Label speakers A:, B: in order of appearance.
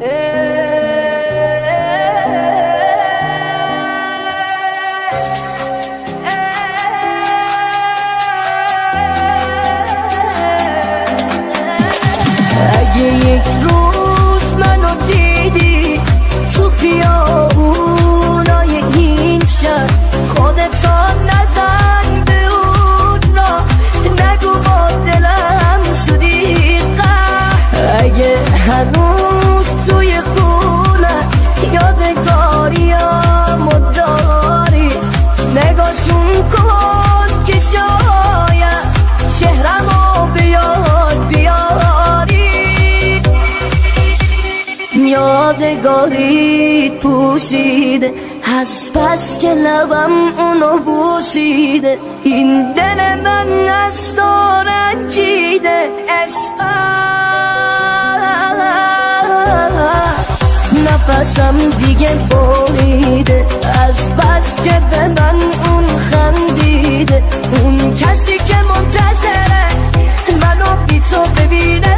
A: اگه یک روز منو دیدی تو خیابونای این شهر، خودتا نزن به اون را، نگو با دلم شدی قهر. اگه هنوز توی خونه یادگاریامو داری، نگاشون کن که شاید شهرمو به یاد بیاری. یادگاری پوشیده از بس که لبم اونو بوسیده، این دل من از تو رنجیده. نفسم دیگه بریده از بس که به من اون خندیده، اون کسی که منتظره منو بی تو ببینه.